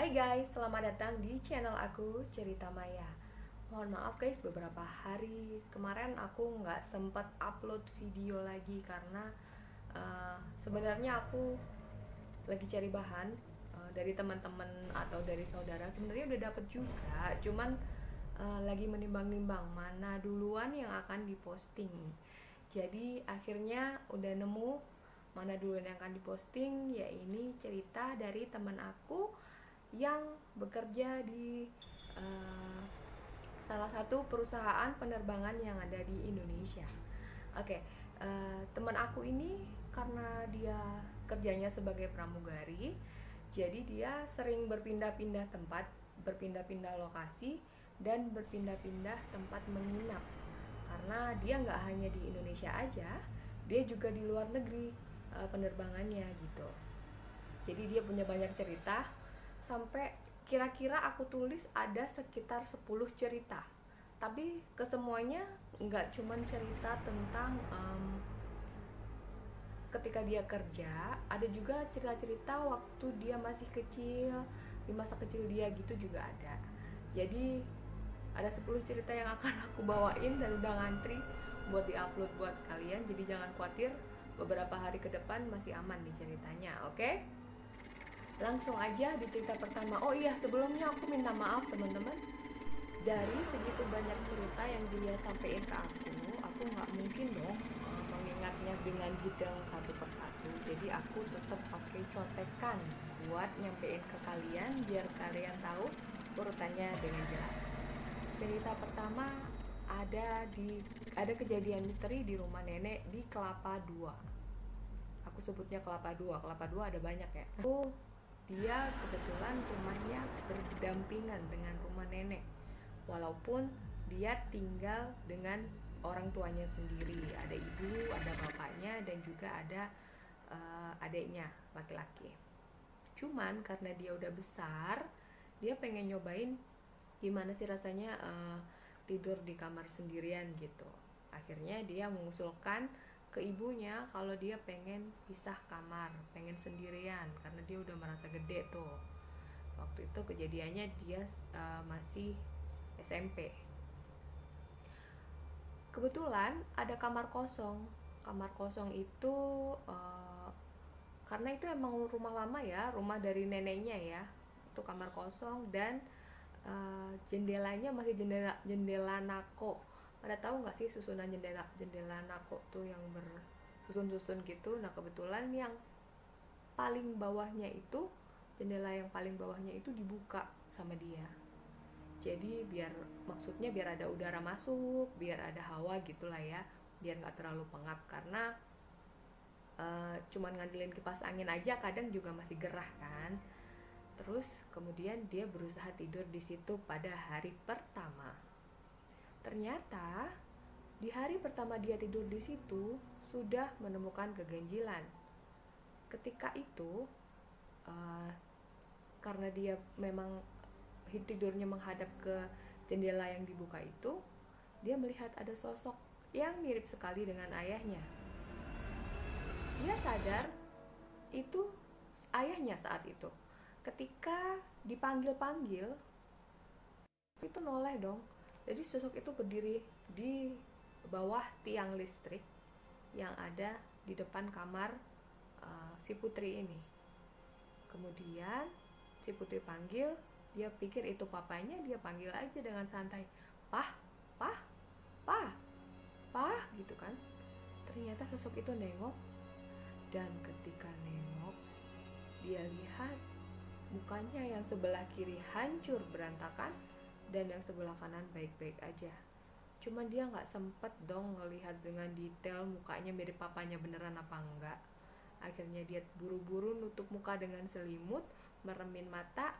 Hai guys, selamat datang di channel aku Cerita Maya. Mohon maaf guys, beberapa hari kemarin aku nggak sempat upload video lagi karena sebenarnya aku lagi cari bahan dari teman-teman atau dari saudara. Sebenarnya udah dapet juga, cuman lagi menimbang-nimbang mana duluan yang akan diposting. Jadi akhirnya udah nemu mana duluan yang akan diposting, ya ini cerita dari teman aku yang bekerja di uh, salah satu perusahaan penerbangan yang ada di Indonesia. Oke, teman aku ini karena dia kerjanya sebagai pramugari, jadi dia sering berpindah-pindah tempat, berpindah-pindah lokasi, dan berpindah-pindah tempat menginap. Karena dia nggak hanya di Indonesia aja, dia juga di luar negeri penerbangannya gitu. Jadi dia punya banyak cerita, sampai kira-kira aku tulis ada sekitar 10 cerita. Tapi kesemuanya nggak cuman cerita tentang ketika dia kerja, ada juga cerita-cerita waktu dia masih kecil, di masa kecil dia gitu juga ada. Jadi ada 10 cerita yang akan aku bawain dan udah ngantri buat diupload buat kalian. Jadi jangan khawatir, beberapa hari ke depan masih aman nih ceritanya, oke? Langsung aja di cerita pertama. Oh iya, sebelumnya aku minta maaf teman-teman. Dari segitu banyak cerita yang dia sampaikan ke aku nggak mungkin dong mengingatnya dengan detail satu persatu. Jadi aku tetap pakai contekan buat nyampein ke kalian biar kalian tahu urutannya dengan jelas. Cerita pertama ada kejadian misteri di rumah nenek di Kelapa Dua. Aku sebutnya Kelapa Dua. Kelapa Dua ada banyak ya. Dia kebetulan rumahnya berdampingan dengan rumah nenek, walaupun dia tinggal dengan orang tuanya sendiri, ada ibu, ada bapaknya, dan juga ada adiknya laki-laki. Cuman karena dia udah besar, dia pengen nyobain gimana sih rasanya tidur di kamar sendirian gitu. Akhirnya dia mengusulkan ke ibunya kalau dia pengen pisah kamar, pengen sendirian karena dia udah merasa gede tuh. Waktu itu kejadiannya dia masih SMP. Kebetulan ada kamar kosong. Kamar kosong itu karena itu emang rumah lama ya, rumah dari neneknya ya. Itu kamar kosong dan jendelanya masih jendela nako. Pada tahu nggak sih susunan jendela nako tuh yang bersusun-susun gitu. Nah kebetulan yang paling bawahnya itu, jendela yang paling bawahnya itu dibuka sama dia. Jadi maksudnya biar ada udara masuk, biar ada hawa gitulah ya, biar nggak terlalu pengap karena cuman ngandelin kipas angin aja kadang juga masih gerah kan. Terus kemudian dia berusaha tidur di situ pada hari pertama. Ternyata di hari pertama dia tidur di situ sudah menemukan keganjilan. Ketika itu karena dia memang tidurnya menghadap ke jendela yang dibuka itu, dia melihat ada sosok yang mirip sekali dengan ayahnya. Dia sadar itu ayahnya saat itu. Ketika dipanggil-panggil, itu noleh dong. Jadi sosok itu berdiri di bawah tiang listrik yang ada di depan kamar si putri ini. Kemudian si putri panggil, dia pikir itu papanya, dia panggil aja dengan santai, "Pah, pah, pah, pah," gitu kan. Ternyata sosok itu nengok, dan ketika nengok, dia lihat mukanya yang sebelah kiri hancur berantakan dan yang sebelah kanan baik-baik aja. Cuman dia nggak sempet dong ngelihat dengan detail mukanya mirip papanya beneran apa enggak. Akhirnya dia buru-buru nutup muka dengan selimut, meremin mata,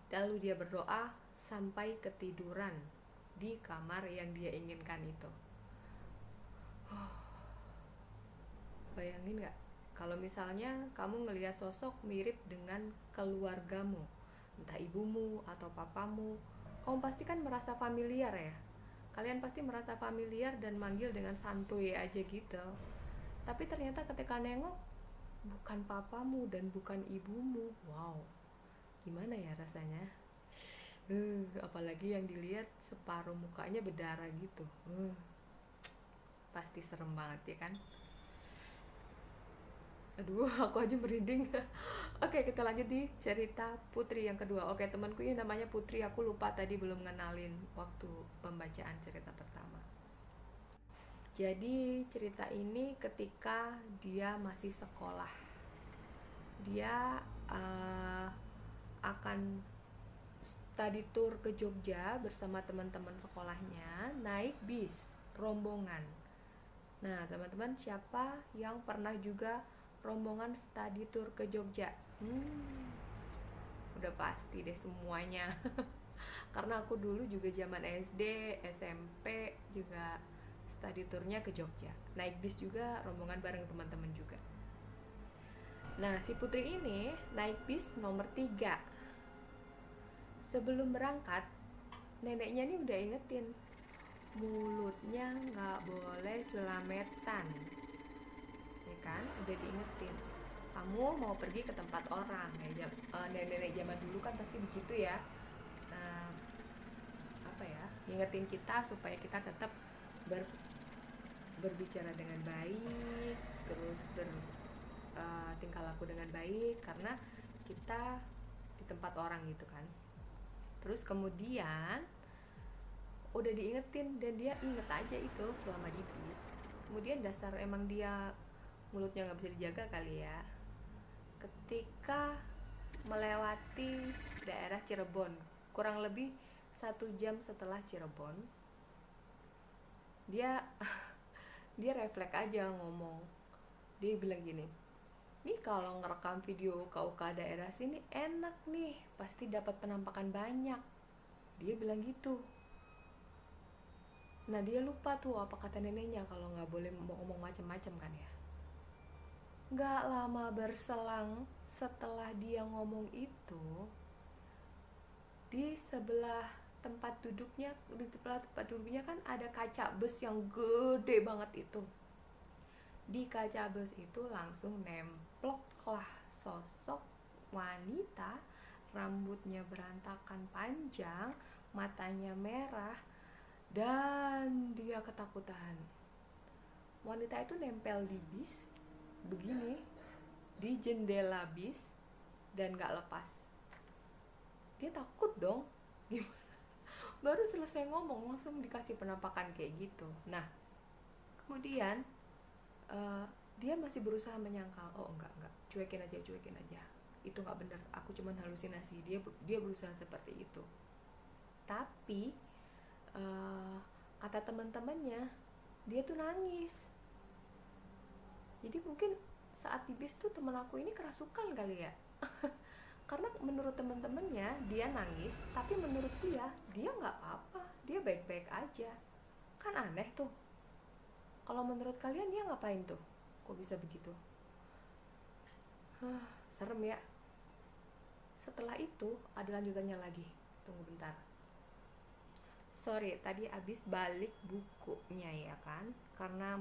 lalu dia berdoa sampai ketiduran di kamar yang dia inginkan itu. Bayangin nggak kalau misalnya kamu ngelihat sosok mirip dengan keluargamu, entah ibumu atau papamu, kamu pasti kan merasa familiar ya. Kalian pasti merasa familiar dan manggil dengan santuy aja gitu. Tapi ternyata ketika nengok, bukan papamu dan bukan ibumu. Wow, gimana ya rasanya. Apalagi yang dilihat separuh mukanya berdarah gitu. Pasti serem banget ya kan. Aduh, aku aja merinding. Oke, kita lanjut di cerita Putri yang kedua. Oke, temanku ini namanya Putri. Aku lupa tadi belum ngenalin waktu pembacaan cerita pertama. Jadi cerita ini ketika dia masih sekolah. Dia akan study tour ke Jogja bersama teman-teman sekolahnya, naik bis rombongan. Nah, teman-teman, siapa yang pernah juga rombongan study tour ke Jogja? Udah pasti deh semuanya. Karena aku dulu juga zaman SD, SMP juga study tournya ke Jogja. Naik bis juga, rombongan bareng teman-teman juga. Nah, si Putri ini naik bis nomor 3. Sebelum berangkat, neneknya nih udah ingetin, mulutnya nggak boleh celametan, ya kan? Udah diingetin, kamu mau pergi ke tempat orang ya. Nenek-nenek zaman dulu kan pasti begitu ya. Apa ya, ngingetin kita supaya kita tetap berbicara dengan baik, terus tingkah laku dengan baik, karena kita di tempat orang gitu kan. Terus kemudian udah diingetin dan dia inget aja itu selama di bis. Kemudian dasar emang dia mulutnya nggak bisa dijaga kali ya. Ketika melewati daerah Cirebon, kurang lebih 1 jam setelah Cirebon, dia refleks aja ngomong. Dia bilang gini, nih kalau ngerekam video KUK daerah sini enak nih, pasti dapat penampakan banyak. Dia bilang gitu. Nah, dia lupa tuh apa kata neneknya kalau nggak boleh ngomong macem-macem kan ya. Nggak lama berselang setelah dia ngomong itu, di sebelah tempat duduknya kan ada kaca bus yang gede banget itu. Di kaca bus itu langsung nemploklah sosok wanita, rambutnya berantakan panjang, matanya merah, dan dia ketakutan. Wanita itu nempel di bis begini, di jendela bis, dan gak lepas. Dia takut dong. Gimana? Baru selesai ngomong langsung dikasih penampakan kayak gitu. Nah, kemudian dia masih berusaha menyangkal, oh enggak, cuekin aja, itu nggak benar, aku cuma halusinasi. Dia berusaha seperti itu. Tapi kata teman-temannya, dia tuh nangis. Jadi mungkin saat di bis tuh temen aku ini kerasukan kali ya. Karena menurut teman-temannya dia nangis, tapi menurut dia nggak apa-apa, dia baik-baik aja. Kan aneh tuh. Kalau menurut kalian dia ngapain tuh? Kok bisa begitu? Serem ya. Setelah itu ada lanjutannya lagi. Tunggu bentar. Sorry, tadi abis balik bukunya ya kan. Karena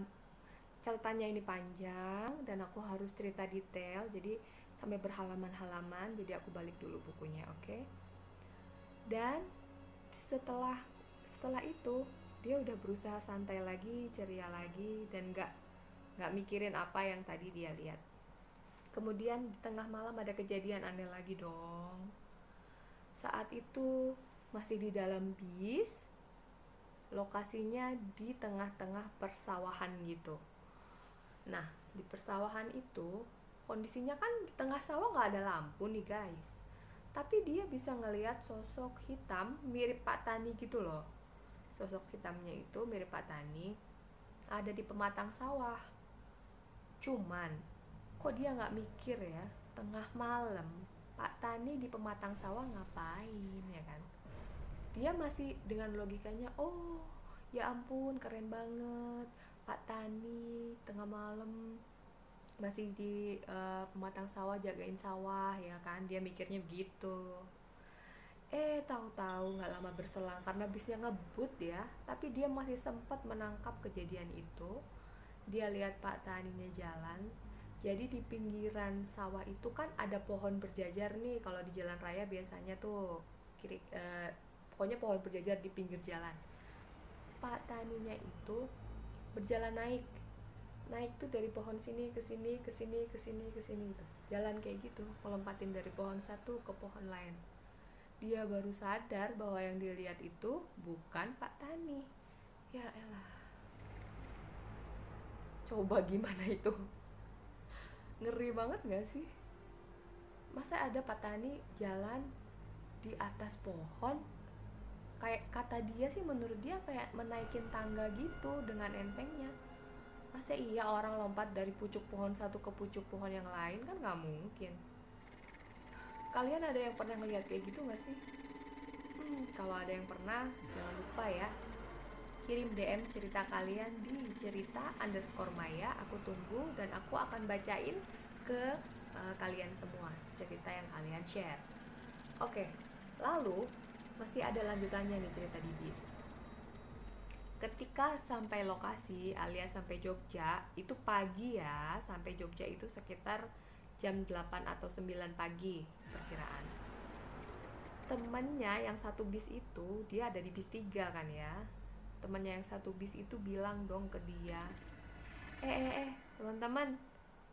catatannya ini panjang dan aku harus cerita detail, jadi sampai berhalaman-halaman, jadi aku balik dulu bukunya, oke? Dan setelah itu dia udah berusaha santai lagi, ceria lagi, dan nggak mikirin apa yang tadi dia lihat. Kemudian di tengah malam ada kejadian aneh lagi dong. Saat itu masih di dalam bis, lokasinya di tengah-tengah persawahan gitu. Nah, di persawahan itu kondisinya kan di tengah sawah nggak ada lampu nih guys, tapi dia bisa ngelihat sosok hitam mirip Pak Tani gitu loh. Sosok hitamnya itu mirip Pak Tani, ada di pematang sawah. Cuman kok dia nggak mikir ya, tengah malam Pak Tani di pematang sawah ngapain ya kan. Dia masih dengan logikanya, oh ya ampun keren banget Pak Tani tengah malam masih di pematang sawah jagain sawah ya kan, dia mikirnya begitu. Tahu-tahu nggak lama berselang, karena bisnya ngebut ya, tapi dia masih sempat menangkap kejadian itu. Dia lihat Pak Taninya Jadi di pinggiran sawah itu kan ada pohon berjajar nih. Kalau di jalan raya biasanya tuh pokoknya pohon berjajar di pinggir jalan. Pak taninya itu berjalan naik. Naik tuh dari pohon sini ke sini ke sini ke sini ke sini gitu. Jalan kayak gitu, melompatin dari pohon satu ke pohon lain. Dia baru sadar bahwa yang dilihat itu bukan Pak Tani. Ya elah. Coba gimana itu? Ngeri banget gak sih? Masa ada Pak Tani jalan di atas pohon? Kayak kata dia sih, menurut dia kayak menaikin tangga gitu dengan entengnya. Masa iya orang lompat dari pucuk pohon satu ke pucuk pohon yang lain? Kan gak mungkin. Kalian ada yang pernah ngeliat kayak gitu gak sih? Kalau ada yang pernah, jangan lupa ya, kirim DM cerita kalian di cerita_maya. Aku tunggu dan aku akan bacain ke kalian semua cerita yang kalian share. Oke, lalu masih ada lanjutannya nih cerita di bis. Ketika sampai lokasi alias sampai Jogja, itu pagi ya, sampai Jogja itu sekitar jam 8 atau 9 pagi perkiraan. Temennya yang satu bis itu, dia ada di bis 3 kan ya. Temennya yang satu bis itu bilang dong ke dia, teman-teman,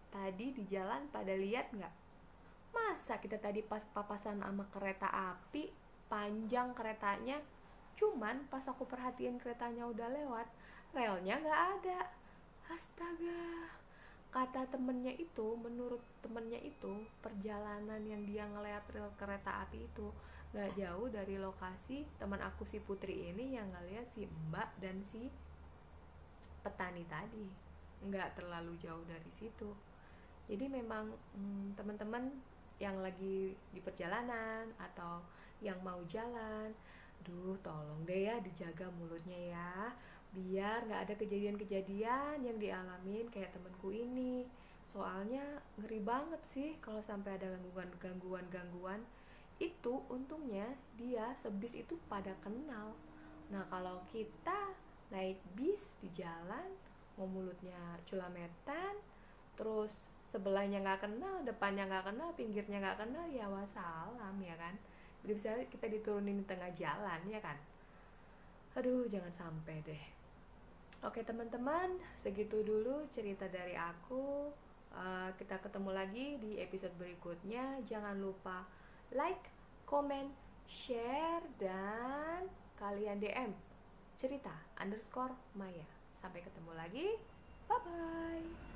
tadi di jalan pada lihat nggak? Masa kita tadi pas papasan sama kereta api, panjang keretanya, cuman pas aku perhatiin keretanya udah lewat, relnya nggak ada. Astaga, kata temennya itu, menurut temennya itu, perjalanan yang dia ngeliat rel kereta api itu nggak jauh dari lokasi teman aku si Putri ini yang ngeliat si Mbak dan si petani tadi. Nggak terlalu jauh dari situ. Jadi memang teman-teman yang lagi di perjalanan atau yang mau jalan, tolong deh ya dijaga mulutnya ya, biar nggak ada kejadian-kejadian yang dialamin kayak temenku ini. Soalnya ngeri banget sih kalau sampai ada gangguan. Itu untungnya dia sebis itu pada kenal. Nah kalau kita naik bis di jalan, mau mulutnya culametan, terus sebelahnya nggak kenal, depannya nggak kenal, pinggirnya nggak kenal, ya wassalam ya kan. Jadi bisa kita diturunin di tengah jalan ya kan. Aduh, jangan sampai deh. Oke teman-teman, segitu dulu cerita dari aku. Kita ketemu lagi di episode berikutnya. Jangan lupa like, comment, share, dan kalian DM cerita_maya. Sampai ketemu lagi. Bye bye.